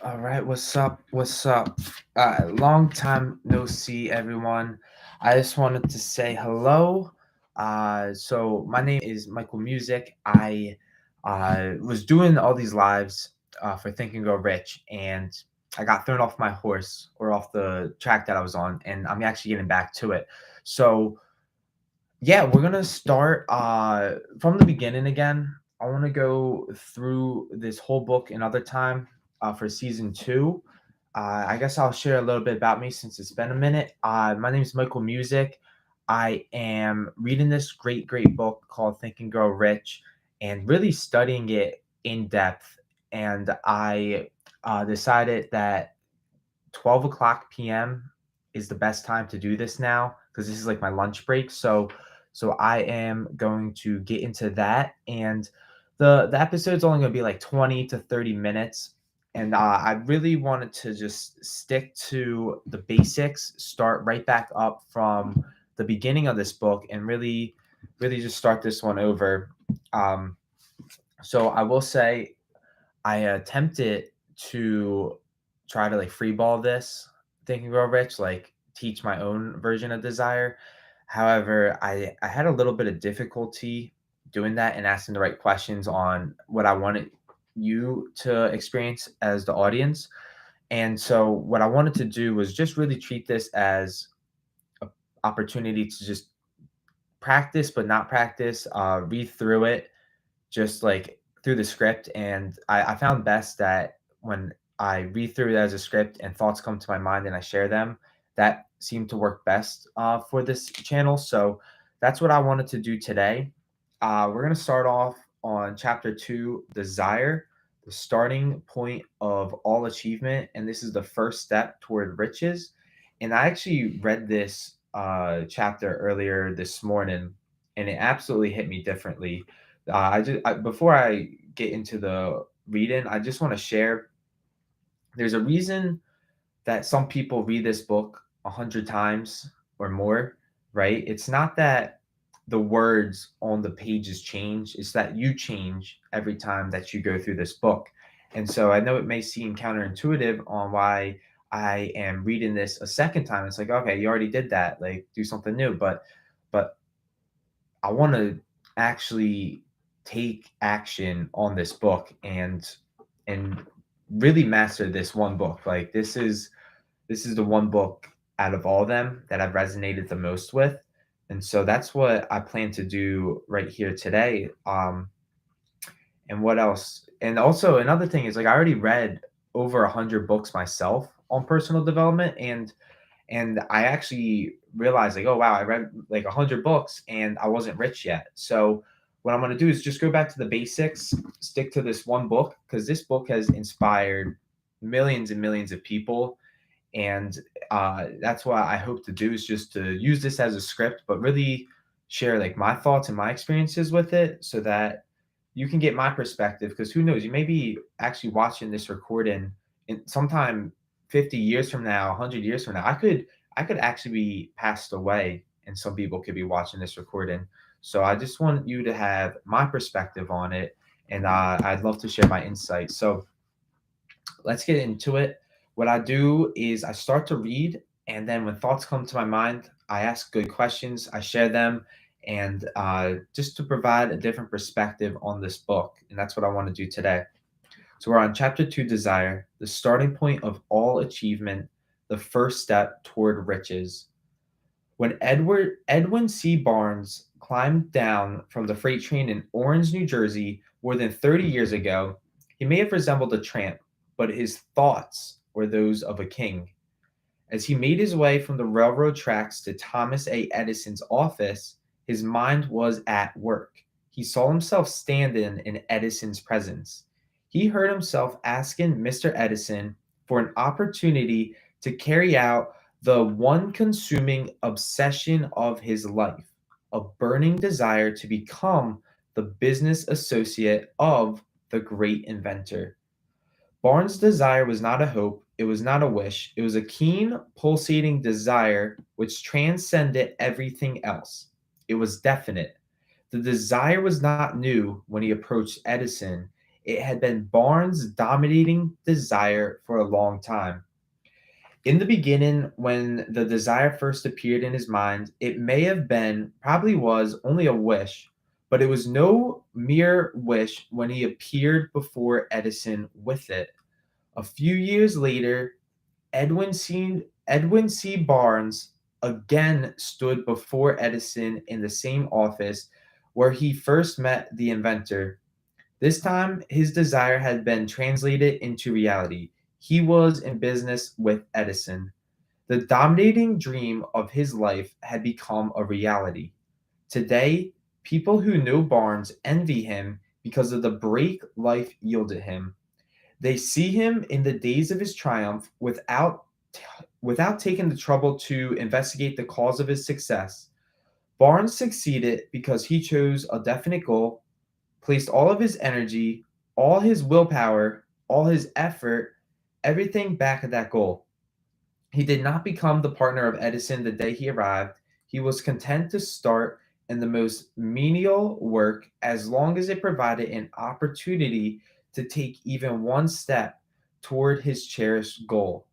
All right, what's up? What's up? Long time no see, everyone. I just wanted to say hello. So my name is Michael Music. I was doing all these lives for Think and Grow Rich, and I got thrown off my horse or off the track that I was on, and I'm actually getting back to it. So yeah, we're gonna start from the beginning again. I want to go through this whole book another time for season two. I guess I'll share a little bit about me since it's been a minute. My name is Michael Music. I am reading this great book called Think and Grow Rich and really studying it in depth. And I decided that 12 o'clock p.m. is the best time to do this now because this is like my lunch break. So I am going to get into that, and the episode's only going to be like 20 to 30 minutes. And I really wanted to just stick to the basics, start right back up from the beginning of this book, and really just start this one over. Um, so I will say I attempted to try to like freeball this Think and Grow Rich, like teach my own version of desire. However, I had a little bit of difficulty doing that and asking the right questions on what I wanted you to experience as the audience. And so what I wanted to do was just really treat this as an opportunity to just practice but not practice, read through it just like through the script. And I found best that when I read through it as a script and thoughts come to my mind and I share them, that seemed to work best for this channel. So that's what I wanted to do today. We're going to start off on chapter two, Desire, the starting point of all achievement. And this is the first step toward riches. And I actually read this chapter earlier this morning, and it absolutely hit me differently. Before I get into the reading, I just want to share. There's a reason that some people read this book 100 times or more, right? It's not that the words on the pages change; it's that you change every time that you go through this book. And so I know it may seem counterintuitive on why I am reading this a second time. It's like, okay, you already did that. Like, do something new. But I want to actually take action on this book and really master this one book. Like this is the one book out of all of them that I've resonated the most with. And so that's what I plan to do right here today. And what else? And also another thing is like I already read over 100 books myself on personal development, and I actually realized like, oh wow, I read like 100 books and I wasn't rich yet. So what I'm gonna do is just go back to the basics, stick to this one book because this book has inspired millions and millions of people, and that's what I hope to do is just to use this as a script, but really share like my thoughts and my experiences with it, so that you can get my perspective. Because who knows, you may be actually watching this recording in sometime 50 years from now, 100 years from now. I could actually be passed away, and some people could be watching this recording. So I just want you to have my perspective on it, and I'd love to share my insights. So let's get into it. What I do is I start to read, and then when thoughts come to my mind, I ask good questions, I share them, and just to provide a different perspective on this book. And that's what I want to do today. So we're on chapter two, Desire, the starting point of all achievement, the first step toward riches. When Edwin C. Barnes climbed down from the freight train in Orange, New Jersey, more than 30 years ago, he may have resembled a tramp, but his thoughts were those of a king. As he made his way from the railroad tracks to Thomas A. Edison's office, his mind was at work. He saw himself standing in Edison's presence. He heard himself asking Mr. Edison for an opportunity to carry out the one consuming obsession of his life, a burning desire to become the business associate of the great inventor. Barnes' desire was not a hope, it was not a wish, it was a keen, pulsating desire which transcended everything else. It was definite. The desire was not new when he approached Edison. It had been Barnes' dominating desire for a long time. In the beginning, when the desire first appeared in his mind, it may have been, probably was, only a wish, but it was no mere wish when he appeared before Edison with it. A few years later, Edwin C. Barnes again stood before Edison in the same office where he first met the inventor. This time, his desire had been translated into reality. He was in business with Edison. The dominating dream of his life had become a reality. Today, people who know Barnes envy him because of the break life yielded him. They see him in the days of his triumph without taking the trouble to investigate the cause of his success. Barnes succeeded because he chose a definite goal, placed all of his energy, all his willpower, all his effort, everything back at that goal. He did not become the partner of Edison the day he arrived. He was content to start in the most menial work as long as it provided an opportunity to take even one step toward his cherished goal.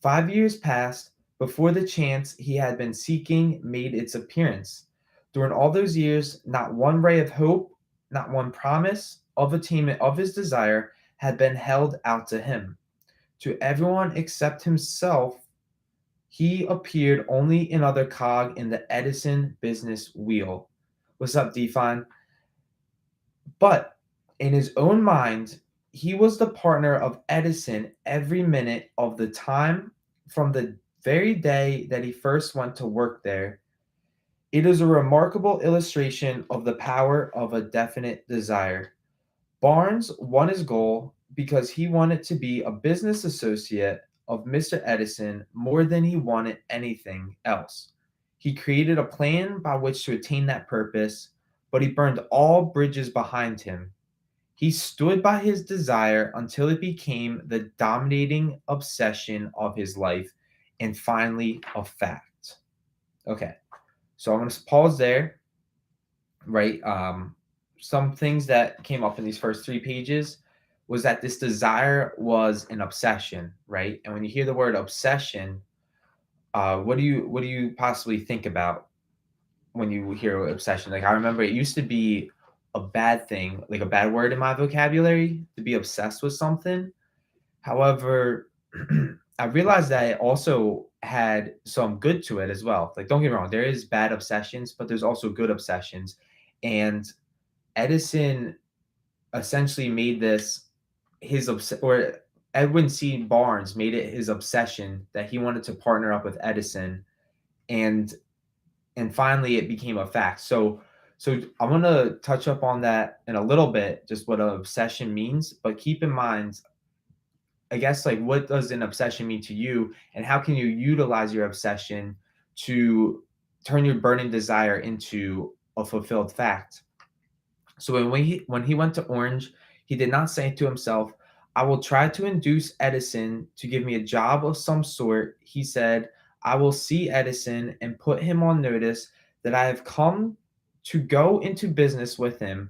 5 years passed before the chance he had been seeking made its appearance. During all those years, not one ray of hope, not one promise of attainment of his desire had been held out to him. To everyone except himself, he appeared only another cog in the Edison business wheel. What's up, Define? But in his own mind, he was the partner of Edison every minute of the time from the very day that he first went to work there. It is a remarkable illustration of the power of a definite desire. Barnes won his goal because he wanted to be a business associate of Mr. Edison more than he wanted anything else. He created a plan by which to attain that purpose, but he burned all bridges behind him. He stood by his desire until it became the dominating obsession of his life and finally a fact. Okay, so I'm going to pause there, right? Some things that came up in these first 3 pages was that this desire was an obsession, right? And when you hear the word obsession, what do you possibly think about when you hear obsession? Like I remember it used to be a bad thing, like a bad word in my vocabulary to be obsessed with something. However, I realized that it also had some good to it as well. Like don't get me wrong, there is bad obsessions, but there's also good obsessions. And Edison essentially made this or Edwin C. Barnes made it his obsession that he wanted to partner up with Edison, and finally it became a fact. So I'm gonna touch up on that in a little bit, just what an obsession means. But keep in mind, I guess, like what does an obsession mean to you, and how can you utilize your obsession to turn your burning desire into a fulfilled fact? So when he went to Orange, he did not say to himself, I will try to induce Edison to give me a job of some sort. He said, I will see Edison and put him on notice that I have come to go into business with him.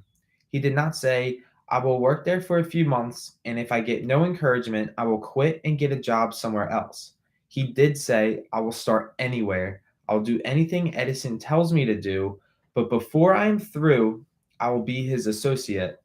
He did not say, I will work there for a few months, and if I get no encouragement, I will quit and get a job somewhere else. He did say, I will start anywhere. I'll do anything Edison tells me to do, but before I am through, I will be his associate.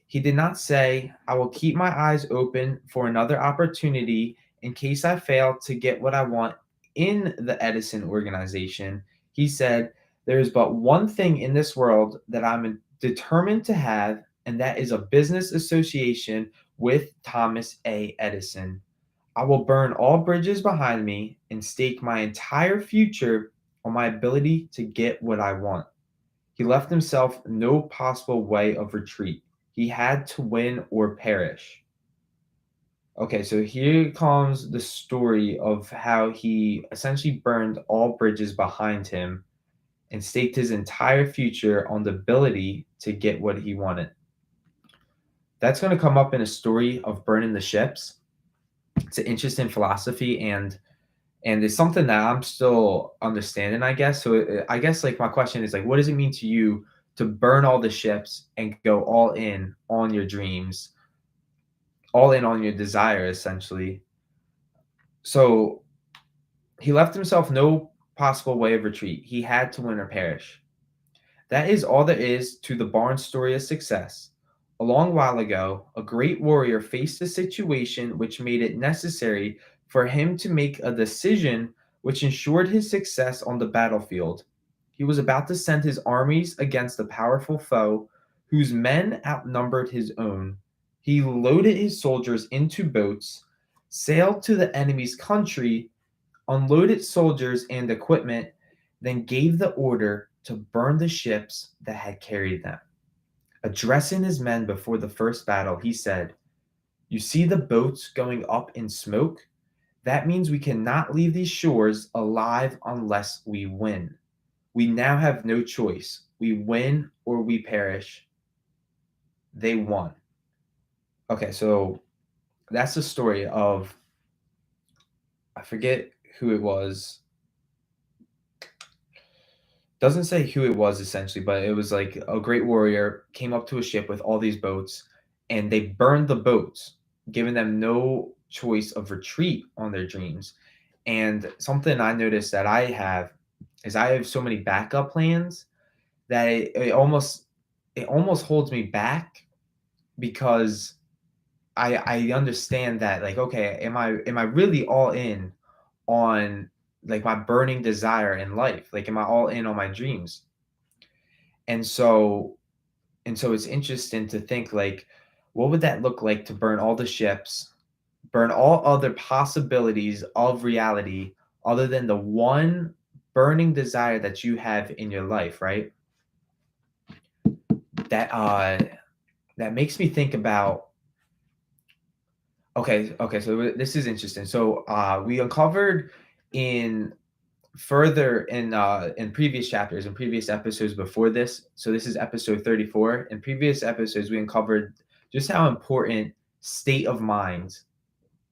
He did not say, I will keep my eyes open for another opportunity in case I fail to get what I want in the Edison organization. He said, there is but one thing in this world that I'm determined to have, and that is a business association with Thomas A. Edison. I will burn all bridges behind me and stake my entire future on my ability to get what I want. He left himself no possible way of retreat. He had to win or perish. Okay, so here comes the story of how he essentially burned all bridges behind him and staked his entire future on the ability to get what he wanted. That's going to come up in a story of burning the ships. It's an interesting philosophy, and it's something that I'm still understanding, I guess. So I guess like my question is like, what does it mean to you to burn all the ships and go all in on your dreams, all in on your desire, essentially. So he left himself no possible way of retreat. He had to win or perish. That is all there is to the Barnes story of success. A long while ago, a great warrior faced a situation which made it necessary for him to make a decision which ensured his success on the battlefield. He was about to send his armies against a powerful foe whose men outnumbered his own. He loaded his soldiers into boats, sailed to the enemy's country, unloaded soldiers and equipment, then gave the order to burn the ships that had carried them. Addressing his men before the first battle, he said, "You see the boats going up in smoke? That means we cannot leave these shores alive unless we win. We now have no choice. We win or we perish." They won. Okay, so that's the story of, I forget who it was. Doesn't say who it was essentially, but it was like a great warrior came up to a ship with all these boats and they burned the boats, giving them no choice of retreat on their dreams. And something I noticed that I have is I have so many backup plans that it almost holds me back because I understand that, like, okay, am I really all in on like my burning desire in life? Like, am I all in on my dreams? And so it's interesting to think, like, what would that look like to burn all the ships, burn all other possibilities of reality other than the one burning desire that you have in your life, right? That that makes me think about, okay, so this is interesting. So we uncovered in further in previous chapters, in previous episodes before this. So this is episode 34. In previous episodes, we uncovered just how important state of mind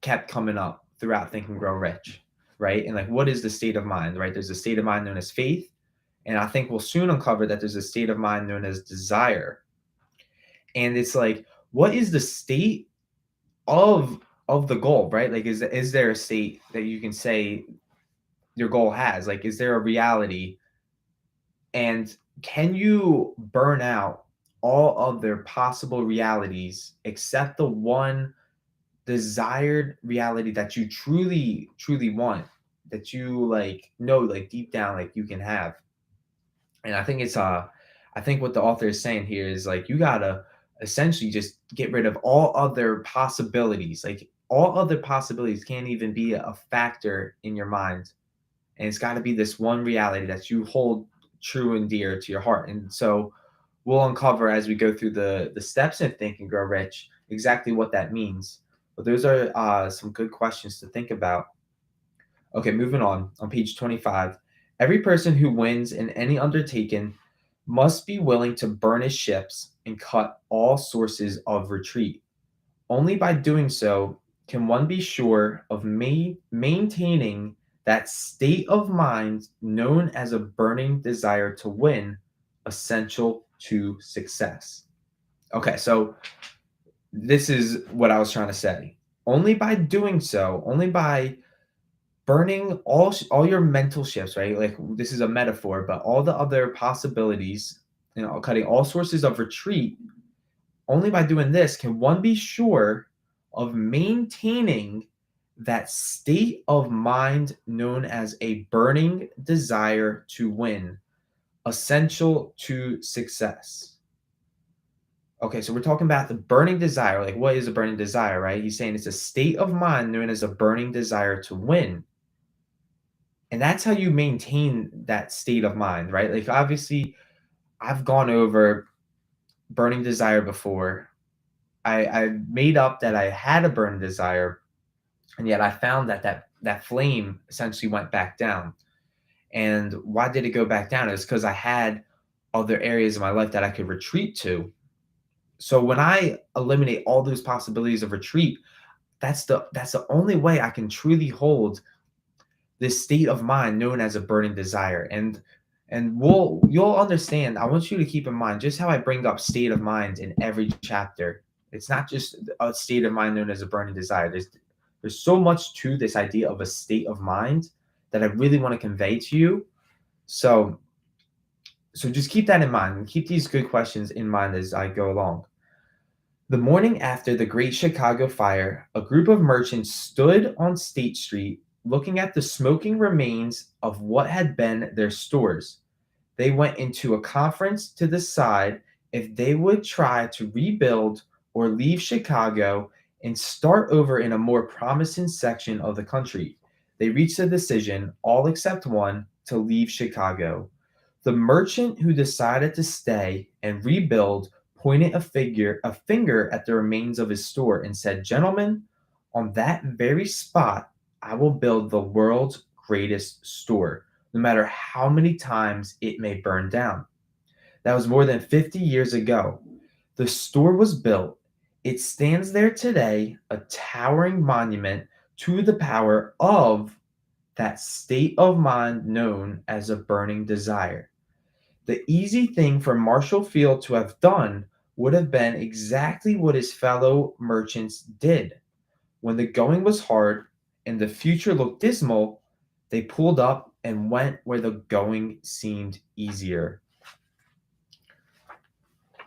kept coming up throughout Think and Grow Rich, right? And like, what is the state of mind, right? There's a state of mind known as faith, and I think we'll soon uncover that there's a state of mind known as desire. And it's like, what is the state of the goal, right? Like, is there a state that you can say your goal has? Like, is there a reality? And can you burn out all other possible realities except the one desired reality that you truly, truly want, that you like know, like deep down, like you can have? And I think what the author is saying here is like, you gotta essentially just get rid of all other possibilities. Like, all other possibilities can't even be a factor in your mind, and it's got to be this one reality that you hold true and dear to your heart. And so we'll uncover as we go through the steps in Think and Grow Rich exactly what that means. But those are some good questions to think about. Okay, moving on page 25. Every person who wins in any undertaking must be willing to burn his ships and cut all sources of retreat. Only by doing so can one be sure of maintaining that state of mind known as a burning desire to win, essential to success. Okay, so this is what I was trying to say. Only by doing so, only by burning all your mental shifts, right? Like, this is a metaphor, but all the other possibilities, cutting all sources of retreat, only by doing this can one be sure of maintaining that state of mind known as a burning desire to win, essential to success. Okay, so we're talking about the burning desire. Like, what is a burning desire, right? He's saying it's a state of mind known as a burning desire to win. And that's how you maintain that state of mind, right? Like, obviously, I've gone over burning desire before. I made up that I had a burning desire, and yet I found that flame essentially went back down. And why did it go back down? It's because I had other areas of my life that I could retreat to. So when I eliminate all those possibilities of retreat, that's the only way I can truly hold this state of mind known as a burning desire. And And you'll understand. I want you to keep in mind just how I bring up state of mind in every chapter. It's not just a state of mind known as a burning desire. There's so much to this idea of a state of mind that I really want to convey to you. So just keep that in mind and keep these good questions in mind as I go along. The morning after the Great Chicago Fire, a group of merchants stood on State Street looking at the smoking remains of what had been their stores. They went into a conference to decide if they would try to rebuild or leave Chicago and start over in a more promising section of the country. They reached a decision, all except one, to leave Chicago. The merchant who decided to stay and rebuild pointed a finger at the remains of his store and said, "Gentlemen, on that very spot, I will build the world's greatest store, no matter how many times it may burn down." That was more than 50 years ago. The store was built. It stands there today, a towering monument to the power of that state of mind known as a burning desire. The easy thing for Marshall Field to have done would have been exactly what his fellow merchants did. When the going was hard and the future looked dismal, they pulled up and went where the going seemed easier.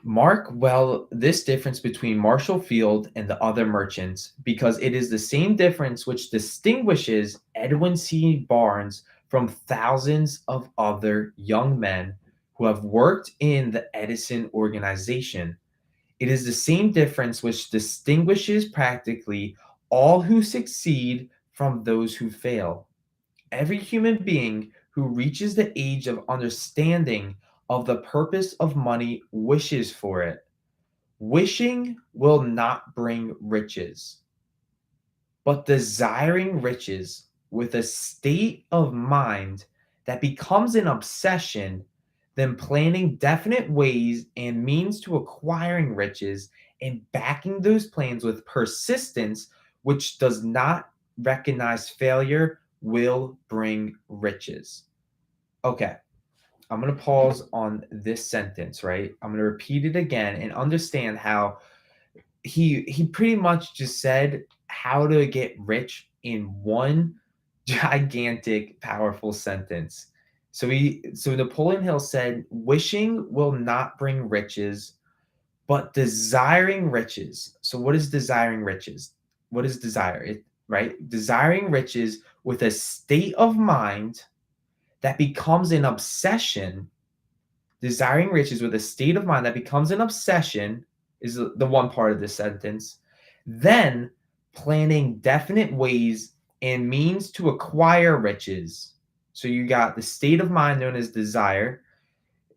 Mark well this difference between Marshall Field and the other merchants, because it is the same difference which distinguishes Edwin C. Barnes from thousands of other young men who have worked in the Edison organization. It is the same difference which distinguishes practically all who succeed from those who fail. Every human being who reaches the age of understanding of the purpose of money wishes for it. Wishing will not bring riches, but desiring riches with a state of mind that becomes an obsession, then planning definite ways and means to acquiring riches and backing those plans with persistence, which does not recognize failure, will bring riches. Okay, I'm going to pause on this sentence, right? I'm going to repeat it again and understand how he pretty much just said how to get rich in one gigantic powerful sentence. So Napoleon Hill said wishing will not bring riches, but desiring riches. So what is desiring riches? What is desire? Right? Desiring riches with a state of mind that becomes an obsession. Desiring riches with a state of mind that becomes an obsession is the one part of this sentence. Then planning definite ways and means to acquire riches. So you got the state of mind known as desire,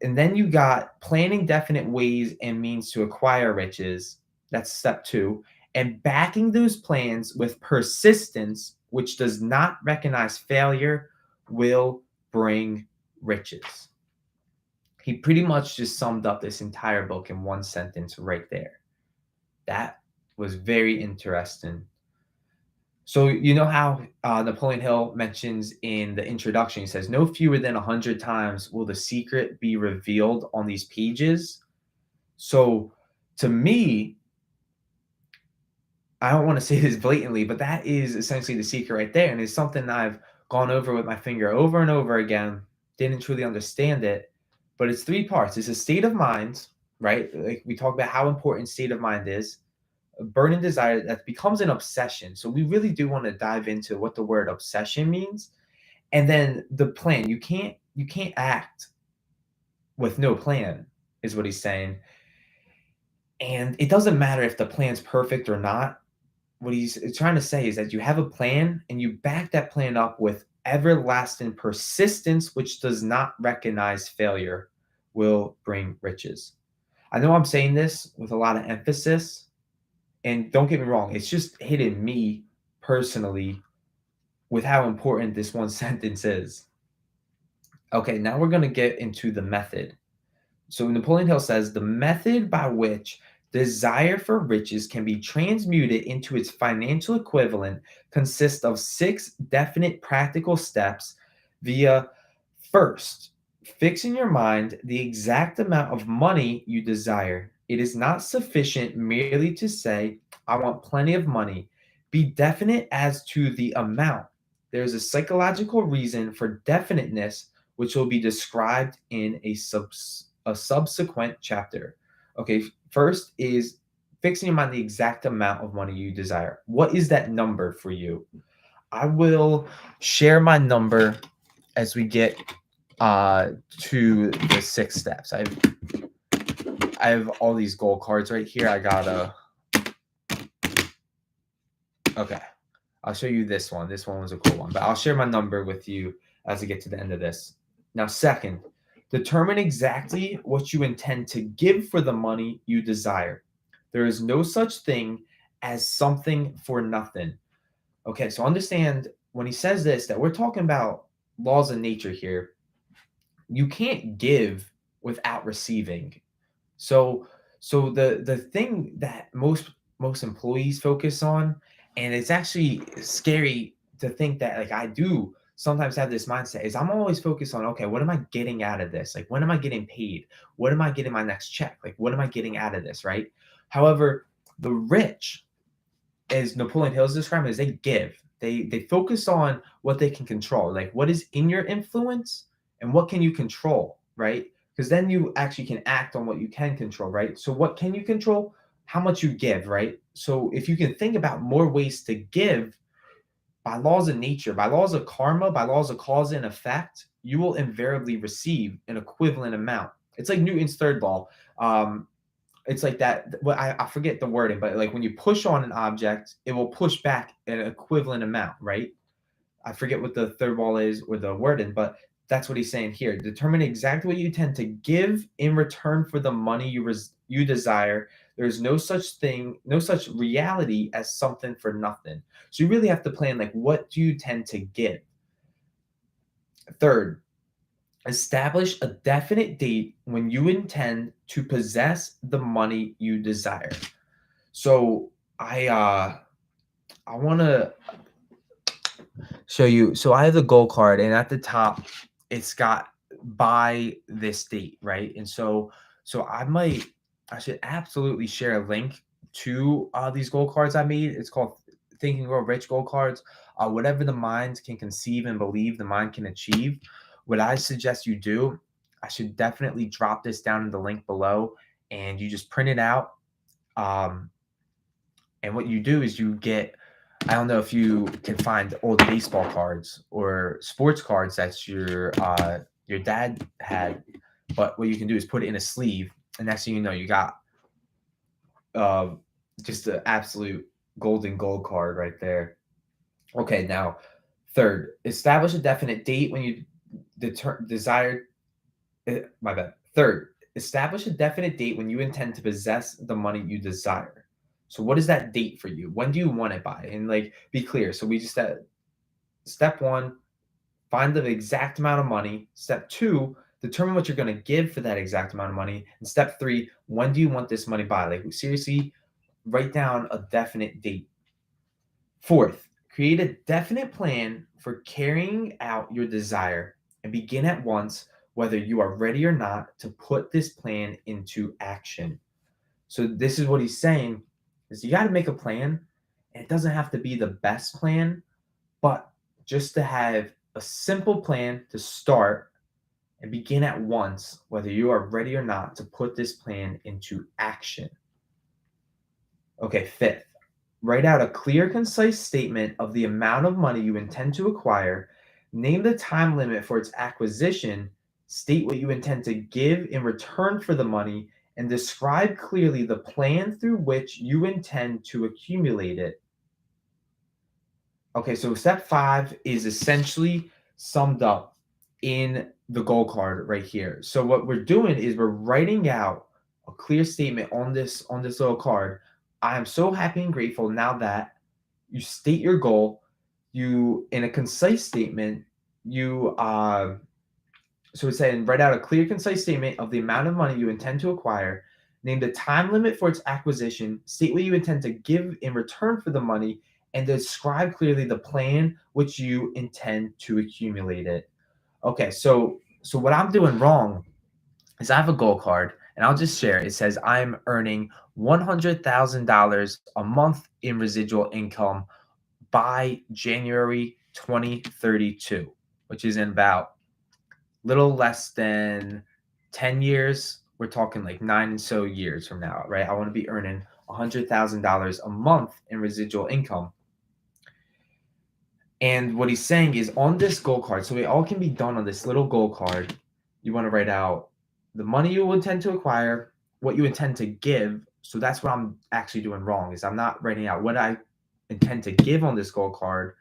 and then you got planning definite ways and means to acquire riches. That's step two. And backing those plans with persistence, which does not recognize failure, will bring riches. He pretty much just summed up this entire book in one sentence right there. That was very interesting. So you know how Napoleon Hill mentions in the introduction, he says, no fewer than 100 times will the secret be revealed on these pages. So to me, I don't want to say this blatantly, but that is essentially the secret right there. And it's something I've gone over with my finger over and over again, didn't truly understand it. But it's three parts. It's a state of mind, right? Like we talk about how important state of mind is, a burning desire that becomes an obsession. So we really do want to dive into what the word obsession means. And then the plan. You can't act with no plan, is what he's saying. And it doesn't matter if the plan's perfect or not. What he's trying to say is that you have a plan and you back that plan up with everlasting persistence, which does not recognize failure, will bring riches. I know I'm saying this with a lot of emphasis, and don't get me wrong, it's just hitting me personally with how important this one sentence is. Okay, now we're going to get into the method. So Napoleon Hill says the method by which desire for riches can be transmuted into its financial equivalent consists of 6 definite practical steps via first, Fix in your mind the exact amount of money you desire. It is not sufficient merely to say, I want plenty of money. Be definite as to the amount. There is a psychological reason for definiteness, which will be described in a subsequent chapter. Okay, first is fixing your mind the exact amount of money you desire. What is that number for you? I will share my number as we get to the 6 steps. I have all these goal cards right here. Okay. I'll show you this one. This one was a cool one, but I'll share my number with you as I get to the end of this. Now, second, determine exactly what you intend to give for the money you desire. There is no such thing as something for nothing. Okay, so understand when he says this that we're talking about laws of nature here. You can't give without receiving. So the thing that most employees focus on, and it's actually scary to think that like I do sometimes have this mindset is I'm always focused on, okay, what am I getting out of this? Like when am I getting paid? What am I getting my next check? Like what am I getting out of this, right? However, the rich, as Napoleon Hill's describing, is they give. They focus on what they can control, like what is in your influence and what can you control, right? Because then you actually can act on what you can control, right? So what can you control? How much you give, right? So if you can think about more ways to give by laws of nature, by laws of karma, by laws of cause and effect, you will invariably receive an equivalent amount. It's like Newton's third law. It's like that. Well, I forget the wording, but like when you push on an object, it will push back an equivalent amount, right? I forget what the third law is or the wording, but that's what he's saying here. Determine exactly what you tend to give in return for the money you desire. There's no such thing, no such reality as something for nothing. So you really have to plan like what do you tend to give. Third, establish a definite date when you intend to possess the money you desire. So I want to show you. So I have the goal card, and at the top, it's got by this date, right? And so I should absolutely share a link to these goal cards I made. It's called Think and Grow Rich goal cards. Whatever the mind can conceive and believe, the mind can achieve. What I suggest you do, I should definitely drop this down in the link below, and you just print it out. Um, and what you do is you get, I don't know if you can find old baseball cards or sports cards that your dad had, but what you can do is put it in a sleeve, and next thing you know, you got uh, just an absolute golden gold card right there. Okay, now third, establish a definite date when you desire. My bad. Third, establish a definite date when you intend to possess the money you desire. So, what is that date for you? When do you want it by? And like, be clear. So, we just said step one, find the exact amount of money. Step two, determine what you're going to give for that exact amount of money. And step three, when do you want this money by? Like, seriously, write down a definite date. Fourth, create a definite plan for carrying out your desire and begin at once, whether you are ready or not, to put this plan into action. So this is what he's saying is you got to make a plan, and it doesn't have to be the best plan, but just to have a simple plan to start and begin at once, whether you are ready or not, to put this plan into action. Okay, fifth, write out a clear, concise statement of the amount of money you intend to acquire. Name the time limit for its acquisition. State what you intend to give in return for the money, and describe clearly the plan through which you intend to accumulate it. Okay, so step 5 is essentially summed up in the goal card right here. So what we're doing is we're writing out a clear statement on this little card. I am so happy and grateful now that you state your goal. You, in a concise statement, you so it's saying write out a clear, concise statement of the amount of money you intend to acquire. Name the time limit for its acquisition. State what you intend to give in return for the money, and describe clearly the plan which you intend to accumulate it. Okay, so So what I'm doing wrong is I have a goal card, and I'll just share. It says I'm earning $100,000 a month in residual income by January 2032, which is in about little less than 10 years. We're talking like 9 years from now, right? I want to be earning $100,000 a month in residual income. And what he's saying is on this goal card, so it all can be done on this little goal card. You want to write out the money you intend to acquire, what you intend to give. So that's what I'm actually doing wrong is I'm not writing out what I intend to give on this goal card.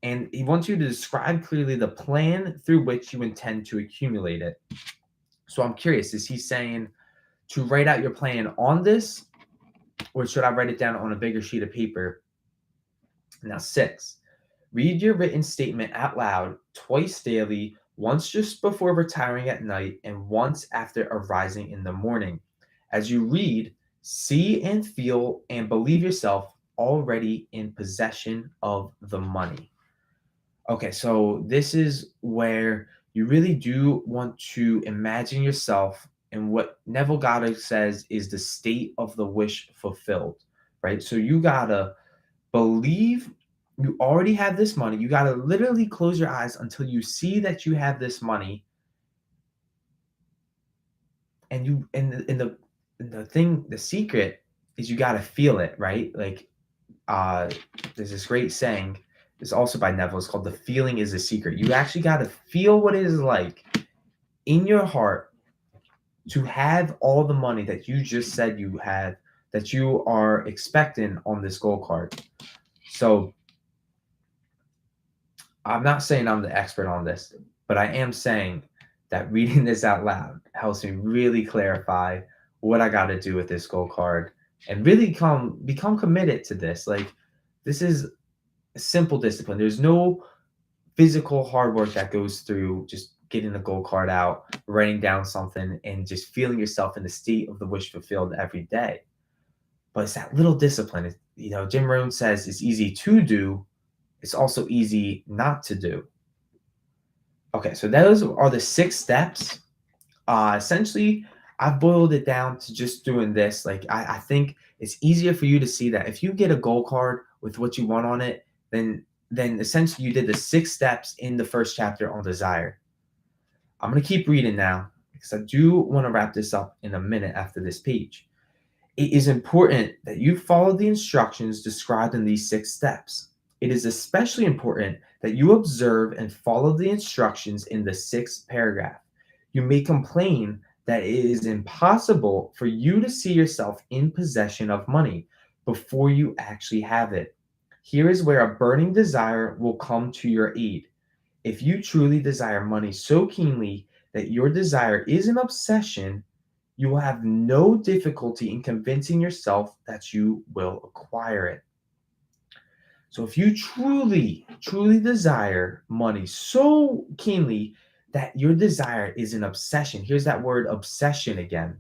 And he wants you to describe clearly the plan through which you intend to accumulate it. So I'm curious, is he saying to write out your plan on this, or should I write it down on a bigger sheet of paper? Now, 6, read your written statement out loud twice daily, once just before retiring at night and once after arising in the morning. As you read, see and feel and believe yourself already in possession of the money. Okay, so this is where you really do want to imagine yourself in what Neville Goddard says is the state of the wish fulfilled, right? So you gotta believe you already have this money. You gotta literally close your eyes until you see that you have this money, and you and the thing, the secret is you gotta feel it, right? Like uh there's this great saying, it's also by Neville, it's called the feeling is the secret. You actually got to feel what it is like in your heart to have all the money that you just said you had, that you are expecting on this goal card. So I'm not saying I'm the expert on this, but I am saying that reading this out loud helps me really clarify what I got to do with this goal card and really become committed to this. Like, this is a simple discipline. There's no physical hard work that goes through just getting the goal card out, writing down something, and just feeling yourself in the state of the wish fulfilled every day. But it's that little discipline. Jim Rohn says it's easy to do. It's also easy not to do. Okay, so those are the 6 steps. Essentially, I've boiled it down to just doing this. Like, I think it's easier for you to see that if you get a goal card with what you want on it, then essentially you did the 6 steps in the first chapter on desire. I'm going to keep reading now because I do want to wrap this up in a minute after this page. It is important that you follow the instructions described in these 6 steps. It is especially important that you observe and follow the instructions in the 6th paragraph. You may complain that it is impossible for you to see yourself in possession of money before you actually have it. Here is where a burning desire will come to your aid. If you truly desire money so keenly that your desire is an obsession, you will have no difficulty in convincing yourself that you will acquire it. So if you truly, truly desire money so keenly that your desire is an obsession, here's that word obsession again,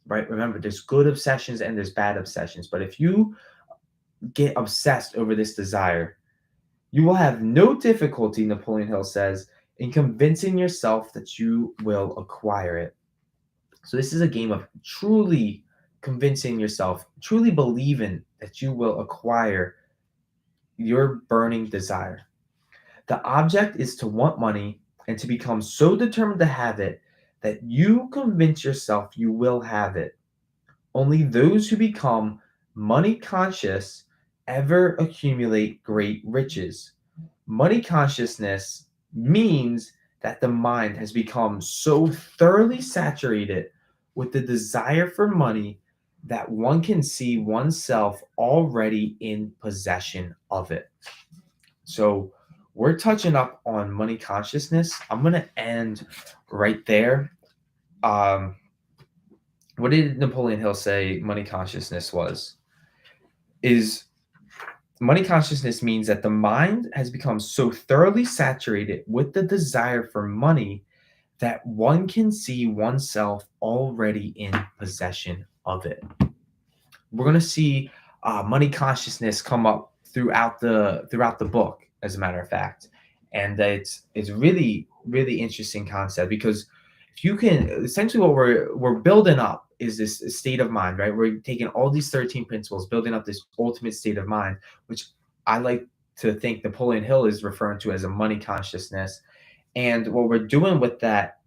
right? Remember, there's good obsessions and there's bad obsessions. But if you get obsessed over this desire, you will have no difficulty, Napoleon Hill says, in convincing yourself that you will acquire it. So this is a game of truly convincing yourself, truly believing that you will acquire your burning desire. The object is to want money and to become so determined to have it that you convince yourself you will have it. Only those who become money conscious ever accumulate great riches. Money consciousness means that the mind has become so thoroughly saturated with the desire for money that one can see oneself already in possession of it. So, we're touching up on money consciousness. I'm going to end right there. Um, what did Napoleon Hill say money consciousness was? Is money consciousness means that the mind has become so thoroughly saturated with the desire for money that one can see oneself already in possession of it. We're going to see money consciousness come up throughout the book, as a matter of fact, and it's really really interesting concept because if you can essentially what we're building up is this state of mind, right? We're taking all these 13 principles, building up this ultimate state of mind, which I like to think Napoleon Hill is referring to as a money consciousness. And what we're doing with that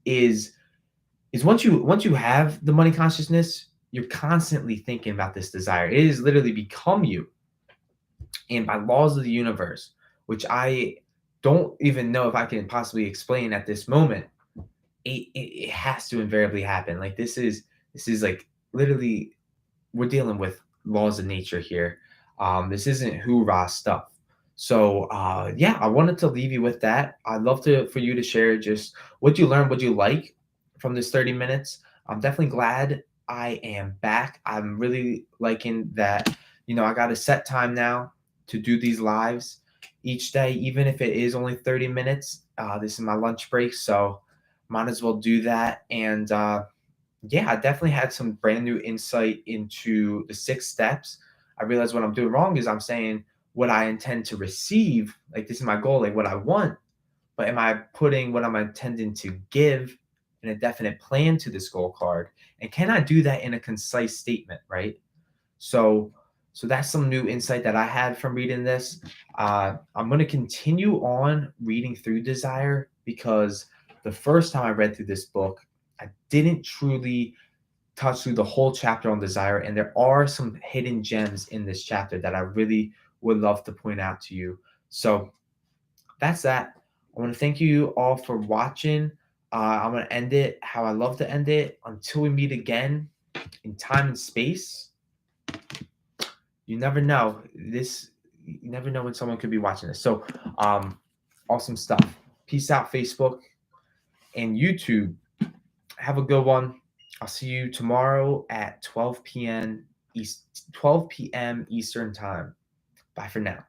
is once you have the money consciousness, you're constantly thinking about this desire. It has literally become you. And by laws of the universe, which I don't even know if I can possibly explain at this moment, it has to invariably happen. Like this is like literally we're dealing with laws of nature here. This isn't hoorah stuff. So yeah, I wanted to leave you with that. I'd love to for you to share just what you learned, what you like from this 30 minutes. I'm definitely glad I am back. I'm really liking that, I got a set time now to do these lives each day, even if it is only 30 minutes. This is my lunch break, so might as well do that. And yeah, I definitely had some brand new insight into the 6 steps. I realized what I'm doing wrong is I'm saying what I intend to receive, like this is my goal, like what I want, but am I putting what I'm intending to give in a definite plan to this goal card? And can I do that in a concise statement, right? So so that's some new insight that I had from reading this. I'm going to continue on reading through Desire because the first time I read through this book, I didn't truly touch through the whole chapter on desire, and there are some hidden gems in this chapter that I really would love to point out to you. So that's that. I want to thank you all for watching. I'm going to end it how I love to end it. Until we meet again in time and space, you never know. You never know when someone could be watching this. So, awesome stuff. Peace out, Facebook and YouTube. Have a good one. I'll see you tomorrow at 12 p.m. Eastern time. Bye for now.